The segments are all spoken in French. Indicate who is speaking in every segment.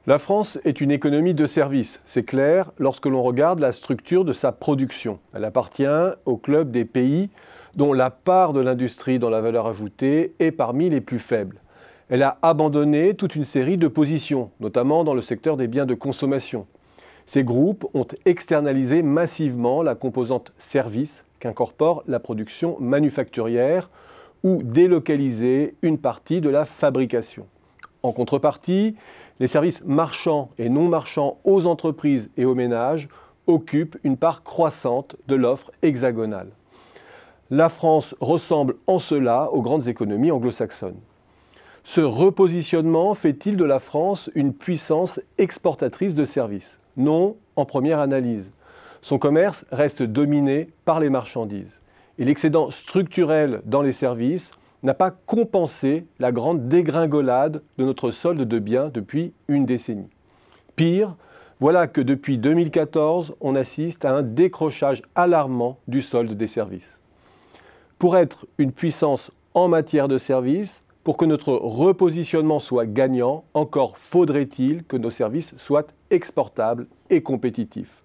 Speaker 1: La France est une économie de services, c'est clair, lorsque l'on regarde la structure de sa production. Elle appartient au club des pays dont la part de l'industrie dans la valeur ajoutée est parmi les plus faibles. Elle a abandonné toute une série de positions, notamment dans le secteur des biens de consommation. Ces groupes ont externalisé massivement la composante service qu'incorpore la production manufacturière ou délocalisé une partie de la fabrication. En contrepartie, les services marchands et non marchands aux entreprises et aux ménages occupent une part croissante de l'offre hexagonale. La France ressemble en cela aux grandes économies anglo-saxonnes. Ce repositionnement fait-il de la France une puissance exportatrice de services? Non, en première analyse. Son commerce reste dominé par les marchandises. Et l'excédent structurel dans les services n'a pas compensé la grande dégringolade de notre solde de biens depuis une décennie. Pire, voilà que depuis 2014, on assiste à un décrochage alarmant du solde des services. Pour être une puissance en matière de services, pour que notre repositionnement soit gagnant, encore faudrait-il que nos services soient exportables et compétitifs.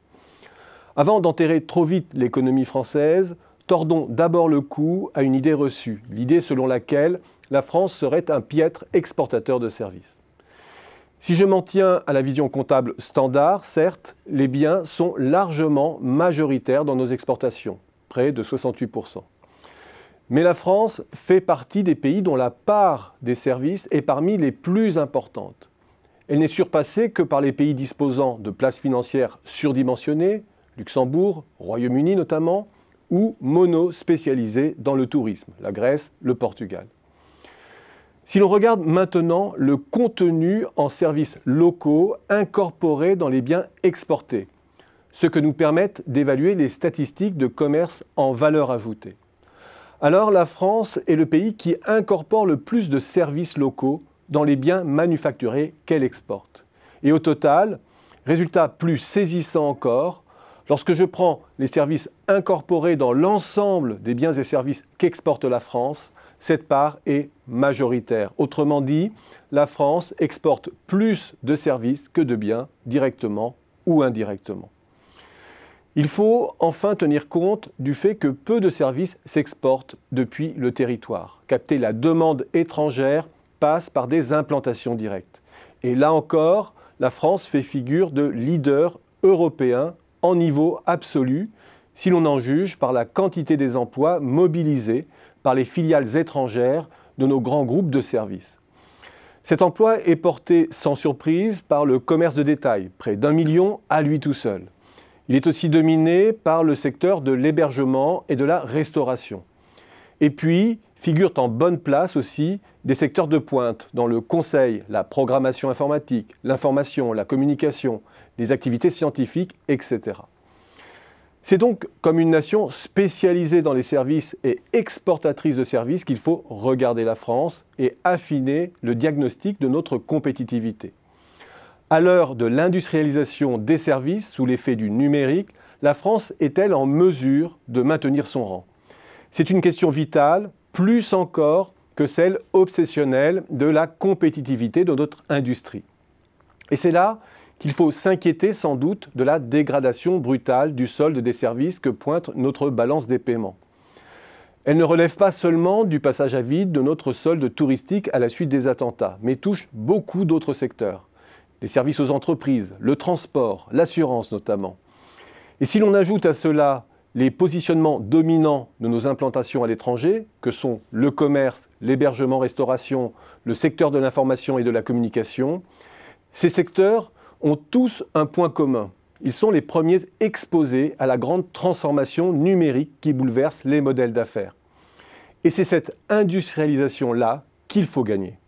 Speaker 1: Avant d'enterrer trop vite l'économie française, tordons d'abord le cou à une idée reçue, l'idée selon laquelle la France serait un piètre exportateur de services. Si je m'en tiens à la vision comptable standard, certes, les biens sont largement majoritaires dans nos exportations, près de 68%. Mais la France fait partie des pays dont la part des services est parmi les plus importantes. Elle n'est surpassée que par les pays disposant de places financières surdimensionnées, Luxembourg, Royaume-Uni notamment, ou mono-spécialisés dans le tourisme, la Grèce, le Portugal. Si l'on regarde maintenant le contenu en services locaux incorporés dans les biens exportés, ce que nous permettent d'évaluer les statistiques de commerce en valeur ajoutée, alors la France est le pays qui incorpore le plus de services locaux dans les biens manufacturés qu'elle exporte. Et au total, résultat plus saisissant encore, lorsque je prends les services incorporés dans l'ensemble des biens et services qu'exporte la France, cette part est majoritaire. Autrement dit, la France exporte plus de services que de biens, directement ou indirectement. Il faut enfin tenir compte du fait que peu de services s'exportent depuis le territoire. Capter la demande étrangère passe par des implantations directes. Et là encore, la France fait figure de leader européen en niveau absolu, si l'on en juge par la quantité des emplois mobilisés par les filiales étrangères de nos grands groupes de services. Cet emploi est porté sans surprise par le commerce de détail, près d'1 million à lui tout seul. Il est aussi dominé par le secteur de l'hébergement et de la restauration. Et puis, figurent en bonne place aussi des secteurs de pointe dans le conseil, la programmation informatique, l'information, la communication, les activités scientifiques, etc. C'est donc comme une nation spécialisée dans les services et exportatrice de services qu'il faut regarder la France et affiner le diagnostic de notre compétitivité. À l'heure de l'industrialisation des services, sous l'effet du numérique, la France est-elle en mesure de maintenir son rang? C'est une question vitale, plus encore que celle obsessionnelle de la compétitivité de notre industrie. Et c'est là qu'il faut s'inquiéter sans doute de la dégradation brutale du solde des services que pointe notre balance des paiements. Elle ne relève pas seulement du passage à vide de notre solde touristique à la suite des attentats, mais touche beaucoup d'autres secteurs. Les services aux entreprises, le transport, l'assurance notamment. Et si l'on ajoute à cela les positionnements dominants de nos implantations à l'étranger, que sont le commerce, l'hébergement-restauration, le secteur de l'information et de la communication, ces secteurs ont tous un point commun. Ils sont les premiers exposés à la grande transformation numérique qui bouleverse les modèles d'affaires. Et c'est cette industrialisation-là qu'il faut gagner.